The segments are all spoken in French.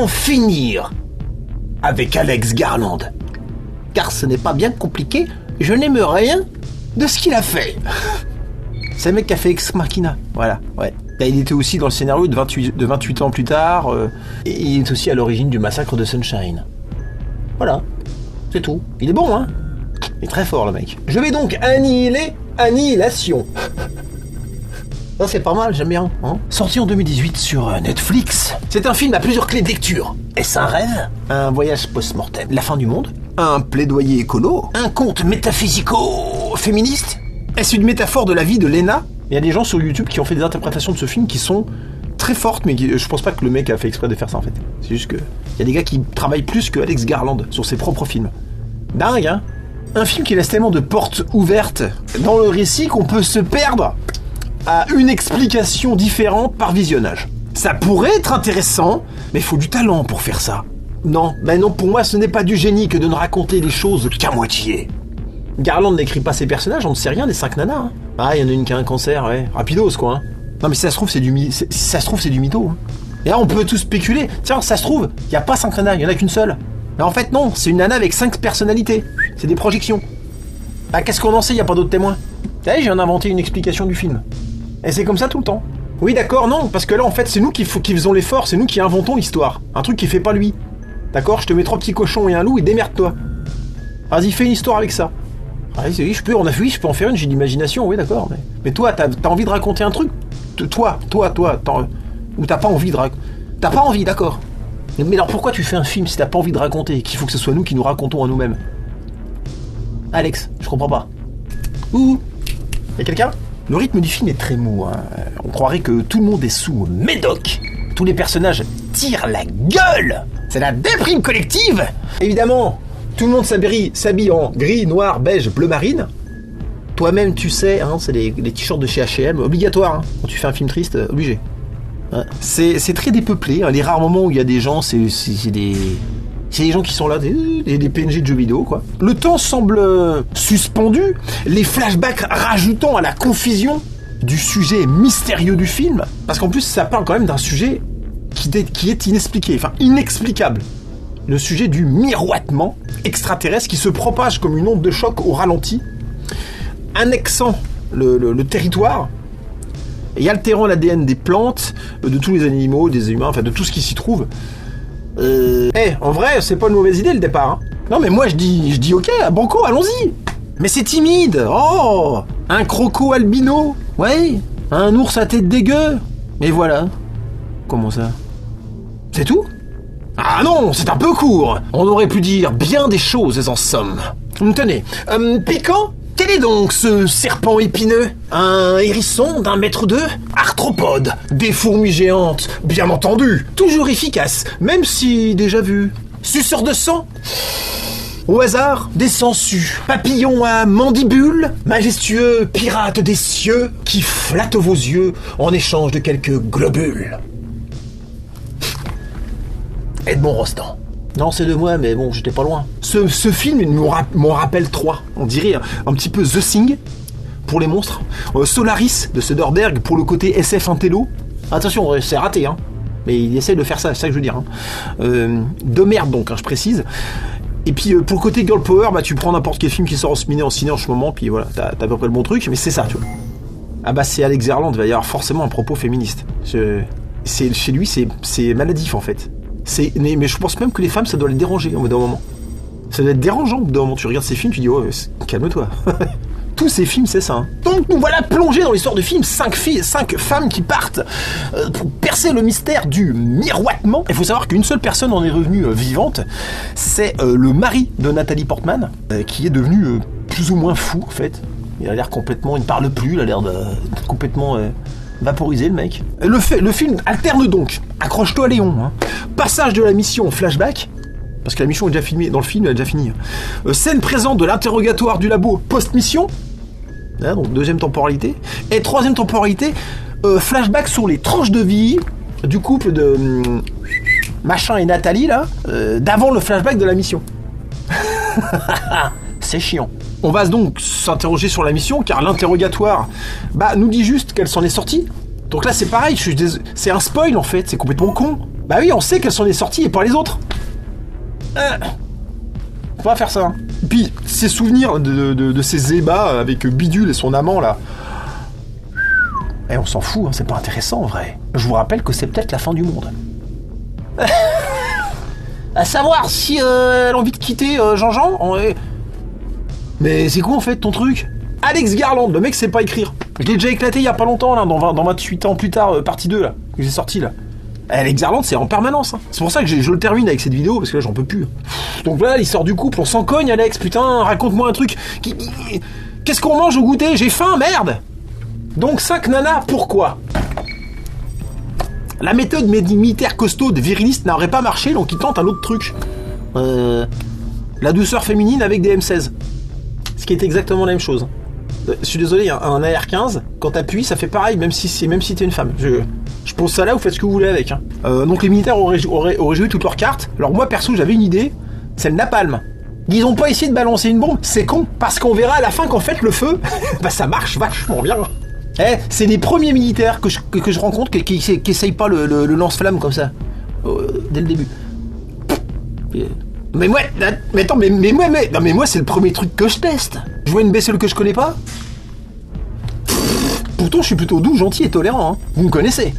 en finir avec Alex Garland. Car ce n'est pas bien compliqué, je n'aime rien de ce qu'il a fait. C'est le mec qui a fait Ex Machina, voilà, ouais. Là, il était aussi dans le scénario de 28 ans plus tard, et il est aussi à l'origine du massacre de Sunshine. Voilà, c'est tout. Il est bon, hein. Il est très fort, le mec. Je vais donc annihiler Annihilation. Ça, c'est pas mal, j'aime bien. Hein. Sorti en 2018 sur Netflix. C'est un film à plusieurs clés de lecture. Est-ce un rêve? Un voyage post-mortem? La fin du monde? Un plaidoyer écolo? Un conte métaphysico-féministe? Est-ce une métaphore de la vie de Lena? Il y a des gens sur YouTube qui ont fait des interprétations de ce film qui sont très fortes, mais je pense pas que le mec a fait exprès de faire ça, en fait. C'est juste que il y a des gars qui travaillent plus que Alex Garland sur ses propres films. Dingue, hein? Un film qui laisse tellement de portes ouvertes dans le récit qu'on peut se perdre à une explication différente par visionnage. Ça pourrait être intéressant, mais il faut du talent pour faire ça. Non, pour moi ce n'est pas du génie que de ne raconter les choses qu'à moitié. Garland n'écrit pas ses personnages, on ne sait rien des 5 nanas. Hein. Ah, il y en a une qui a un cancer, ouais. Rapidos, quoi. Hein. Non, mais si ça se trouve, c'est du mytho. Hein. Et là, on peut tout spéculer. Tiens, ça se trouve, il n'y a pas 5 nanas, il n'y en a qu'une seule. Mais en fait, non, c'est une nana avec 5 personnalités. C'est des projections. Bah, qu'est-ce qu'on en sait, il n'y a pas d'autres témoins. Vous savez, j'ai inventé une explication du film. Et c'est comme ça tout le temps. Oui, d'accord, non, parce que là, en fait, c'est nous qui faisons l'effort, c'est nous qui inventons l'histoire. Un truc qui fait pas lui. D'accord, je te mets 3 petits cochons et un loup et démerde-toi. Vas-y, fais une histoire avec ça. Ah, oui, je peux en faire une, j'ai l'imagination, oui, d'accord. Mais toi, t'as envie de raconter un truc? Toi, ou t'as pas envie de raconter? T'as pas envie, d'accord. Mais alors pourquoi tu fais un film si t'as pas envie de raconter? Qu'il faut que ce soit nous qui nous racontons à nous-mêmes? Alex, je comprends pas. Ouh, y'a quelqu'un? Le rythme du film est très mou, hein. On croirait que tout le monde est sous médoc. Tous les personnages tirent la gueule. C'est la déprime collective. Évidemment, tout le monde s'habille en gris, noir, beige, bleu marine. Toi-même, tu sais, hein, c'est les t-shirts de chez H&M, obligatoire. Hein. Quand tu fais un film triste, obligé. Ouais. C'est très dépeuplé. Hein. Les rares moments où il y a des gens, c'est des gens qui sont là, des PNG de jeux vidéo, quoi. Le temps semble suspendu, les flashbacks rajoutant à la confusion du sujet mystérieux du film. Parce qu'en plus, ça parle quand même d'un sujet qui est inexplicable. Le sujet du miroitement extraterrestre qui se propage comme une onde de choc au ralenti, annexant le territoire et altérant l'ADN des plantes, de tous les animaux, des humains, enfin de tout ce qui s'y trouve. En vrai, c'est pas une mauvaise idée le départ. Hein. Non mais moi je dis ok, banco, allons-y. Mais c'est timide. Oh, un croco albino. Ouais, un ours à tête dégueu. Et voilà. Comment ça? C'est tout? Ah non, c'est un peu court. On aurait pu dire bien des choses en somme. Tenez, piquant? Quel est donc ce serpent épineux? Un hérisson d'1 mètre 2? Arthropode? Des fourmis géantes? Bien entendu. Toujours efficace, même si déjà vu. Suceur de sang? Au hasard, des sangsues. Papillon à mandibule? Majestueux pirate des cieux qui flatte vos yeux en échange de quelques globules. Edmond Rostand. Non, c'est de moi, mais bon, j'étais pas loin. Ce film m'en rappelle 3. On dirait un petit peu The Thing, pour les monstres. Solaris, de Soderbergh, pour le côté SF intello. Attention, c'est raté, hein. Mais il essaie de faire ça, c'est ça que je veux dire. Hein. De merde, donc, hein, je précise. Et puis, pour le côté girl power, bah, tu prends n'importe quel film qui sort en ciné en ce moment, puis voilà, t'as à peu près le bon truc, mais c'est ça, tu vois. Ah bah, c'est Alex Garland, il va y avoir forcément un propos féministe. Chez lui, c'est maladif, en fait. Mais je pense même que les femmes, ça doit les déranger au bout d'un moment. Ça doit être dérangeant au bout d'un moment. Tu regardes ces films, tu dis, oh, calme-toi. Tous ces films, c'est ça. Hein. Donc nous voilà plongés dans l'histoire de film. 5 femmes qui partent pour percer le mystère du miroitement. Il faut savoir qu'une seule personne en est revenue vivante. C'est le mari de Nathalie Portman, qui est devenu plus ou moins fou, en fait. Il a l'air complètement... Il ne parle plus, il a l'air de complètement... vaporisé le mec. Le film alterne donc. Accroche-toi Léon. Hein. Passage de la mission au flashback. Parce que la mission est déjà filmée. Dans le film, elle est déjà finie. Scène présente de l'interrogatoire du labo post-mission. Hein, donc deuxième temporalité. Et troisième temporalité, flashback sur les tranches de vie du couple de Machin et Nathalie là, d'avant le flashback de la mission. C'est chiant. On va donc s'interroger sur la mission, car l'interrogatoire nous dit juste qu'elle s'en est sortie. Donc là, c'est pareil, c'est un spoil en fait, c'est complètement con. Bah oui, on sait quelles sont les sorties et pas les autres. Faut pas faire ça. Hein. Puis, ces souvenirs de ces ébats avec Bidule et son amant, là... Eh, on s'en fout, hein, c'est pas intéressant, en vrai. Je vous rappelle que c'est peut-être la fin du monde. À savoir si elle a envie de quitter Jean-Jean... Mais c'est quoi, en fait, ton truc? Alex Garland, le mec sait pas écrire. Je l'ai déjà éclaté il y a pas longtemps, là, dans 28 ans plus tard, partie 2, là, que j'ai sorti, là. Alex Garland, c'est en permanence. Hein. C'est pour ça que je le termine avec cette vidéo, parce que là, j'en peux plus. Donc voilà, l'histoire du couple, on s'en cogne, Alex, putain, raconte-moi un truc. Qu'est-ce qu'on mange au goûter? J'ai faim, merde. Donc 5 nanas, pourquoi? La méthode militaire costaud de viriliste n'aurait pas marché, donc il tente un autre truc. La douceur féminine avec des M16. Ce qui est exactement la même chose. Je suis désolé, un AR-15, quand t'appuies, ça fait pareil, même si t'es une femme. Je pose ça là, vous faites ce que vous voulez avec. Hein. Donc les militaires auraient joué toutes leurs cartes. Alors moi, perso, j'avais une idée, c'est le napalm. Ils ont pas essayé de balancer une bombe, c'est con, parce qu'on verra à la fin qu'en fait, le feu, bah ça marche vachement bien. C'est les premiers militaires que je rencontre qui essayent pas le lance-flamme comme ça, dès le début. Mais moi, moi c'est le premier truc que je teste. Je vois une BCL que je connais pas. Pourtant, je suis plutôt doux, gentil et tolérant. Hein. Vous me connaissez.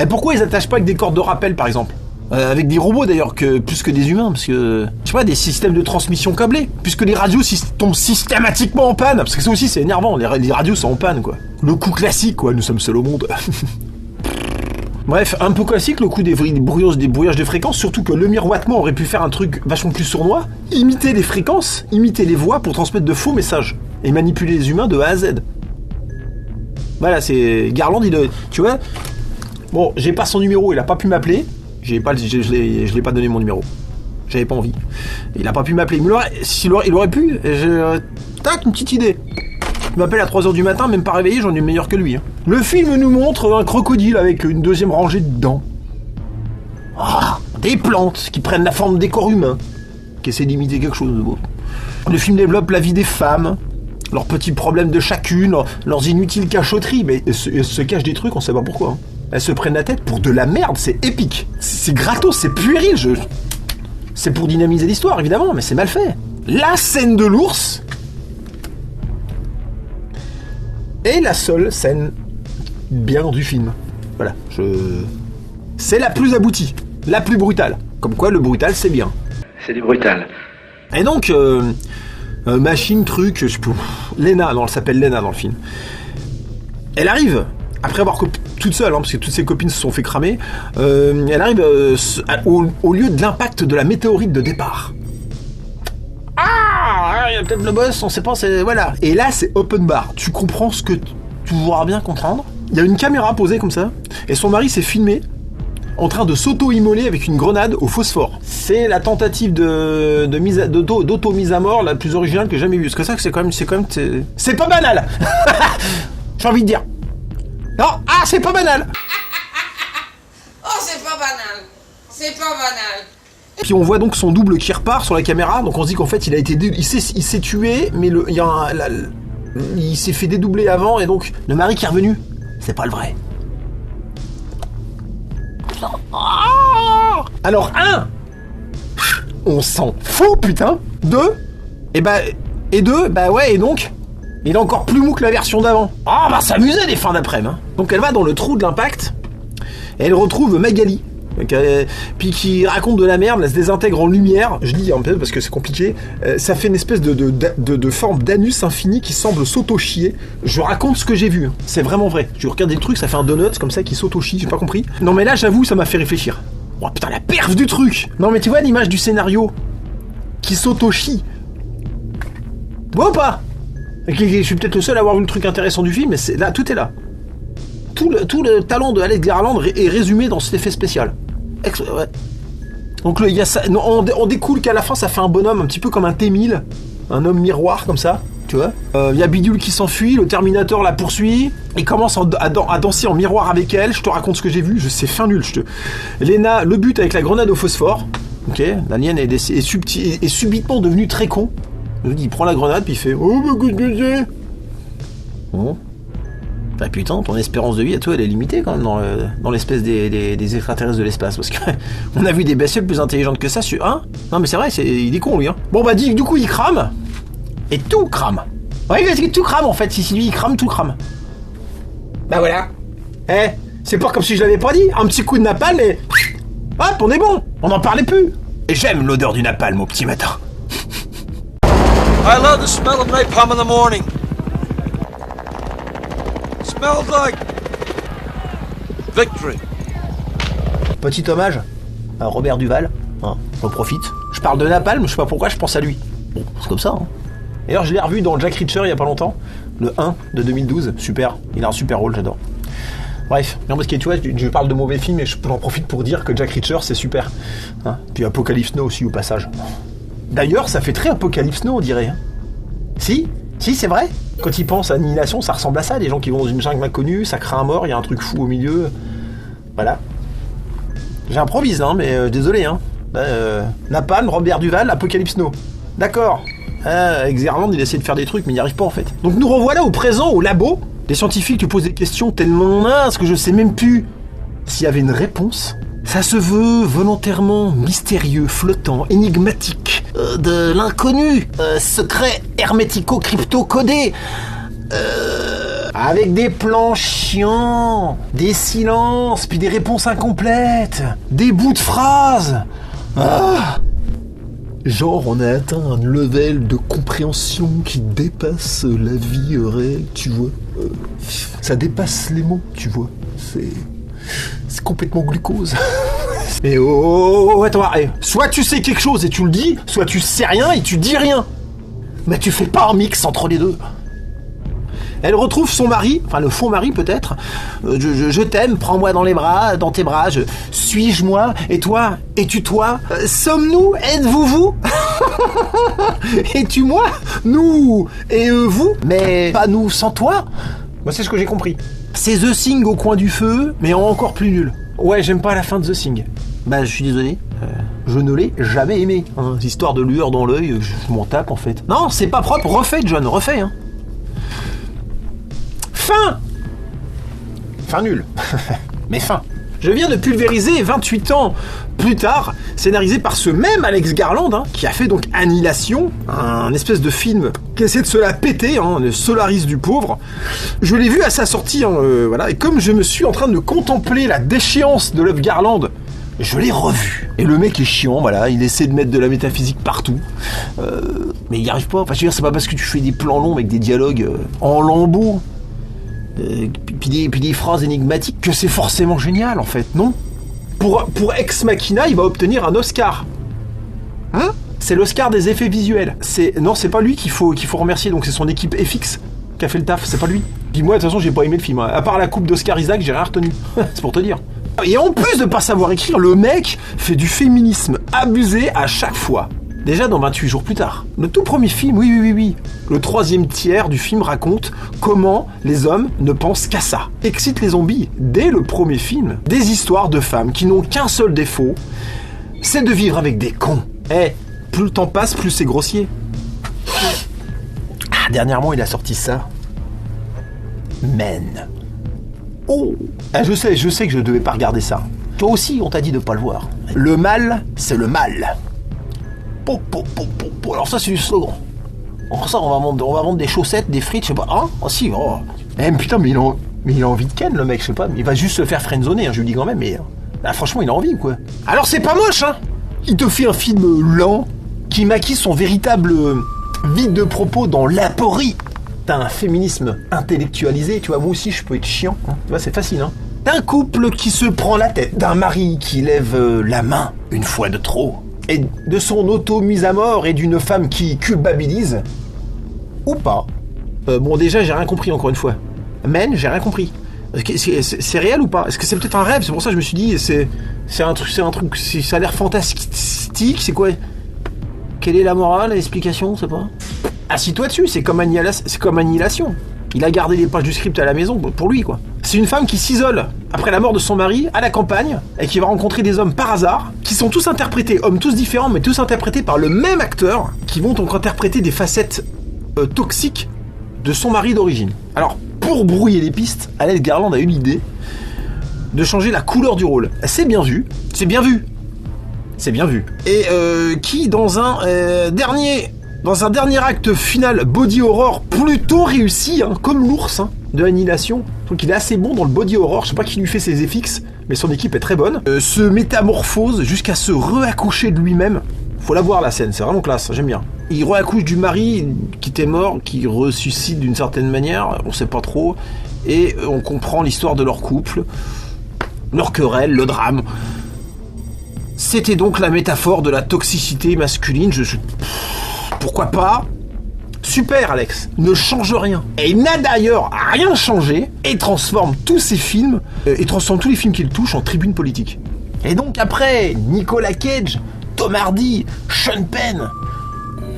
Pourquoi ils attachent pas avec des cordes de rappel, par exemple? Avec des robots d'ailleurs, plus que des humains, parce que je sais pas, des systèmes de transmission câblés, puisque les radios tombent systématiquement en panne, parce que ça aussi c'est énervant, les radios sont en panne quoi. Le coup classique quoi, nous sommes seuls au monde. Bref, un peu classique le coup des brouillages de fréquences, surtout que le miroitement aurait pu faire un truc vachement plus sournois, imiter les fréquences, imiter les voix pour transmettre de faux messages, et manipuler les humains de A à Z. Voilà, c'est Garland, tu vois. Bon, j'ai pas son numéro, il a pas pu m'appeler. Je l'ai pas donné mon numéro. J'avais pas envie. Il a pas pu m'appeler. Mais il aurait pu. Tac, une petite idée. Il m'appelle à 3h du matin, même pas réveillé, j'en ai meilleur que lui. Hein. Le film nous montre un crocodile avec une deuxième rangée de dents. Des plantes qui prennent la forme des corps humains, qui essaient d'imiter quelque chose de beau. Le film développe la vie des femmes, leurs petits problèmes de chacune, leurs inutiles cachotteries. Mais elles se cachent des trucs, on sait pas pourquoi. Hein. Elles se prennent la tête pour de la merde, c'est épique. C'est gratos, c'est puéril. C'est pour dynamiser l'histoire, évidemment, mais c'est mal fait. La scène de l'ours est la seule scène bien du film. Voilà, c'est la plus aboutie, la plus brutale. Comme quoi, le brutal, c'est bien. C'est du brutal. Et donc, machine, truc, Lena, non, elle s'appelle Lena dans le film. Elle arrive, après avoir toute seule, hein, parce que toutes ses copines se sont fait cramer, elle arrive au lieu de l'impact de la météorite de départ. Il y a peut-être le boss, on sait pas, voilà. Et là, c'est open bar. Tu comprends ce que tu voudras bien comprendre. Il y a une caméra posée comme ça, et son mari s'est filmé en train de s'auto-immoler avec une grenade au phosphore. C'est la tentative d'auto-mise à mort la plus originale que j'ai jamais vue. Parce que ça, c'est quand même, c'est pas banal. J'ai envie de dire. Non, c'est pas banal. Oh, c'est pas banal. C'est pas banal. Puis on voit donc son double qui repart sur la caméra, donc on se dit qu'en fait il s'est tué, mais il s'est fait dédoubler avant, et donc le mari qui est revenu, c'est pas le vrai. Alors on s'en fout putain. Et donc il est encore plus mou que la version d'avant. On va s'amuser des fins d'après-midi. Hein. Donc elle va dans le trou de l'impact, et elle retrouve Magali. Puis qui raconte de la merde, elle se désintègre en lumière, je dis un peu parce que c'est compliqué, ça fait une espèce de forme d'anus infini qui semble s'auto-chier. Je raconte ce que j'ai vu, c'est vraiment vrai. Je regarde des trucs, ça fait un donut comme ça qui s'auto-chie, j'ai pas compris. Non mais là j'avoue, ça m'a fait réfléchir. Oh putain, la perf du truc. Non mais tu vois l'image du scénario qui s'auto-chie. Tu vois ou pas? Je suis peut-être le seul à avoir vu le truc intéressant du film, mais là, tout est là. Tout le talent de Alex Garland est résumé dans cet effet spécial. Ouais. Donc il y a ça, on découle qu'à la fin ça fait un bonhomme un petit peu comme un T-1000, un homme miroir comme ça, tu vois. Il y a Bidule qui s'enfuit, le Terminator la poursuit, il commence à danser en miroir avec elle. Je te raconte ce que j'ai vu, c'est fin nul. Lena le bute avec la grenade au phosphore. Ok, Daniel est subitement devenu très con. Il prend la grenade puis il fait oh mais qu'est-ce que c'est. Bon. Bah putain, ton espérance de vie à toi elle est limitée quand même dans l'espèce des extraterrestres de l'espace, parce que on a vu des bestioles plus intelligentes que ça sur... Hein? Non mais c'est vrai, il est con lui, hein. Bon bah du coup il crame, et tout crame. Ouais, tout crame en fait, si lui il crame, tout crame. Bah voilà. C'est pas comme si je l'avais pas dit, un petit coup de napalm et... Hop, on est bon, on n'en parlait plus. Et j'aime l'odeur du napalm au petit matin. I love the smell of napalm in the morning. Smells like victory. Petit hommage à Robert Duval, hein, j'en profite. Je parle de napalm, je sais pas pourquoi je pense à lui. Bon, c'est comme ça, hein. D'ailleurs, je l'ai revu dans Jack Reacher il y a pas longtemps, le 1 de 2012, super, il a un super rôle, j'adore. Bref, non parce que tu vois, je parle de mauvais films et j'en profite pour dire que Jack Reacher c'est super. Hein, puis Apocalypse Now aussi au passage. D'ailleurs, ça fait très Apocalypse Now on dirait. Hein. Si, c'est vrai. Quand ils pensent à Annihilation, ça ressemble à ça, des gens qui vont dans une jungle inconnue, ça crée un mort, il y a un truc fou au milieu. Voilà. J'improvise, hein, mais désolé, hein. Napalm, Robert Duval, Apocalypse Now. D'accord. Avec Zerland, il essaie de faire des trucs, mais il n'y arrive pas en fait. Donc nous revoilà au présent, au labo. Des scientifiques te posent des questions tellement minces que je sais même plus s'il y avait une réponse. Ça se veut volontairement mystérieux, flottant, énigmatique, de l'inconnu, secret, hermético-crypto-codé, avec des plans chiants, des silences, puis des réponses incomplètes, des bouts de phrases. Genre, on a atteint un level de compréhension qui dépasse la vie réelle, tu vois. Ça dépasse les mots, tu vois. C'est complètement glucose. Mais attends, soit tu sais quelque chose et tu le dis, soit tu sais rien et tu dis rien. Mais tu fais pas un mix entre les deux. Elle retrouve son mari, enfin le faux mari peut-être. Je t'aime, prends-moi dans tes bras, suis-je moi, et toi, es-tu toi, sommes-nous, êtes-vous vous Es-tu moi, nous, et vous, mais pas nous sans toi. Moi c'est ce que j'ai compris. C'est The Thing au coin du feu, mais encore plus nul. Ouais, j'aime pas la fin de The Thing. Bah je suis désolé, je ne l'ai jamais aimé. Hein, histoire de lueur dans l'œil, je m'en tape en fait. Non, c'est pas propre, refais John, refais hein. Fin nul. Mais fin. Je viens de pulvériser 28 ans plus tard, scénarisé par ce même Alex Garland, hein, qui a fait donc Annihilation, un espèce de film qui essaie de se la péter, hein, le Solaris du pauvre. Je l'ai vu à sa sortie, hein, voilà, et comme je me suis en train de contempler la déchéance de l'œuvre Garland, je l'ai revu. Et le mec est chiant, voilà, il essaie de mettre de la métaphysique partout. Mais il n'y arrive pas. Enfin, je veux dire, c'est pas parce que tu fais des plans longs avec des dialogues en lambeaux, puis des phrases énigmatiques que c'est forcément génial, en fait, non ? Pour Ex Machina, il va obtenir un Oscar. Hein ? C'est l'Oscar des effets visuels. Non, c'est pas lui qu'il faut remercier, donc c'est son équipe FX qui a fait le taf, c'est pas lui. Puis moi, de toute façon, j'ai pas aimé le film. À part la coupe d'Oscar Isaac, j'ai rien retenu. C'est pour te dire. Et en plus de pas savoir écrire, le mec fait du féminisme abusé à chaque fois. Déjà dans 28 jours plus tard. Le tout premier film, oui. Le troisième tiers du film raconte comment les hommes ne pensent qu'à ça. Excite les zombies, dès le premier film, des histoires de femmes qui n'ont qu'un seul défaut, c'est de vivre avec des cons. Plus le temps passe, plus c'est grossier. Dernièrement, il a sorti ça. Men. Oh, je sais que je devais pas regarder ça. Toi aussi, on t'a dit de pas le voir. Le mal, c'est le mal. Alors ça, c'est du slogan. Alors ça, on va vendre des chaussettes, des frites, je sais pas. Hein ? Oh si, oh. Putain, mais il a envie de ken, le mec, je sais pas. Il va juste se faire friendzoner, hein, je lui dis quand même, mais... Là, franchement, il a envie, quoi. Alors c'est pas moche, hein. Il te fait un film lent, qui maquille son véritable vide de propos dans l'aporie. T'as un féminisme intellectualisé, tu vois, moi aussi je peux être chiant, hein. Tu vois, c'est facile, hein. D'un couple qui se prend la tête, d'un mari qui lève la main une fois de trop, et de son auto-mise à mort et d'une femme qui culpabilise, ou pas. Bon, déjà, j'ai rien compris, encore une fois. Men, j'ai rien compris. C'est réel ou pas ? Est-ce que c'est peut-être un rêve ? C'est pour ça que je me suis dit, c'est un truc, ça a l'air fantastique, c'est quoi ? Quelle est la morale, l'explication, c'est pas ? Assis-toi dessus, c'est comme Annihilation. Il a gardé les pages du script à la maison, pour lui, quoi. C'est une femme qui s'isole après la mort de son mari à la campagne et qui va rencontrer des hommes par hasard, qui sont tous interprétés, hommes tous différents, mais tous interprétés par le même acteur, qui vont donc interpréter des facettes toxiques de son mari d'origine. Alors, pour brouiller les pistes, Alex Garland a eu l'idée de changer la couleur du rôle. C'est bien vu, c'est bien vu. C'est bien vu. Et qui, dans un dernier acte final body horror plutôt réussi, hein, comme l'ours de Annihilation. Donc il est assez bon dans le body horror, je sais pas qui lui fait ses effixes, mais son équipe est très bonne. Se métamorphose jusqu'à se re-accoucher de lui-même. Faut la voir la scène, c'est vraiment classe, j'aime bien. Il re-accouche du mari qui était mort, qui ressuscite d'une certaine manière, on sait pas trop, et on comprend l'histoire de leur couple, leur querelle, le drame. C'était donc la métaphore de la toxicité masculine, pourquoi pas? Super Alex, ne change rien. Et il n'a d'ailleurs rien changé et transforme tous ses films, et transforme tous les films qu'il touche en tribune politique. Et donc après Nicolas Cage, Tom Hardy, Sean Penn,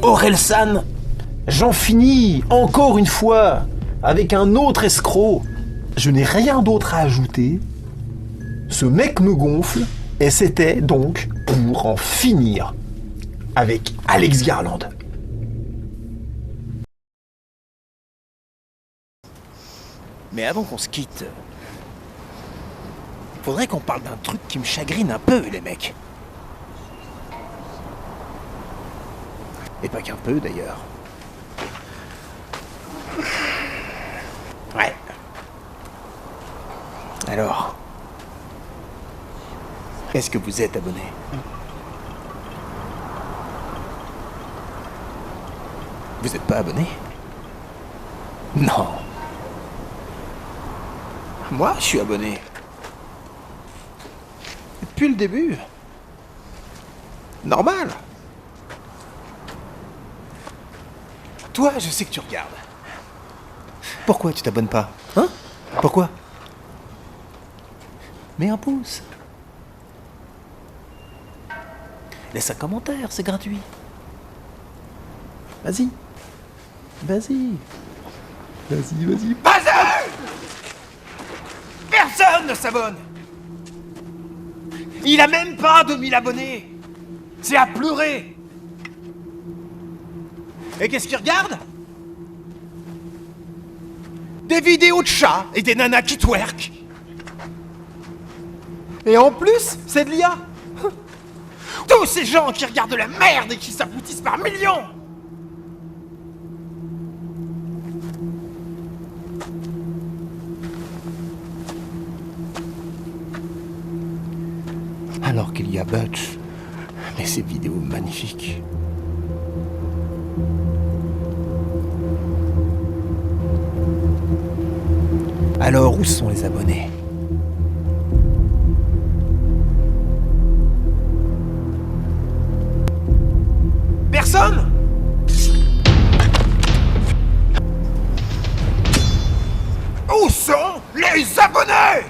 Orelsan, j'en finis encore une fois avec un autre escroc. Je n'ai rien d'autre à ajouter. Ce mec me gonfle. Et c'était donc pour en finir avec Alex Garland. Mais avant qu'on se quitte, faudrait qu'on parle d'un truc qui me chagrine un peu, les mecs. Et pas qu'un peu, d'ailleurs. Ouais. Alors... est-ce que vous êtes abonné? Vous n'êtes pas abonné? Non. Moi, je suis abonné. Depuis le début. Normal. Toi, je sais que tu regardes. Pourquoi tu t'abonnes pas? Hein? Pourquoi? Mets un pouce. Laisse un commentaire, c'est gratuit. Vas-y. Vas-y. Vas-y, vas-y. Vas-y! Personne ne s'abonne! Il a même pas 2000 abonnés! C'est à pleurer! Et qu'est-ce qu'il regarde? Des vidéos de chats et des nanas qui twerk. Et en plus, c'est de l'IA! Tous ces gens qui regardent de la merde et qui s'aboutissent par millions! Alors qu'il y a Butch et ses vidéos magnifiques. Alors où sont les abonnés? Personne? Où sont les abonnés?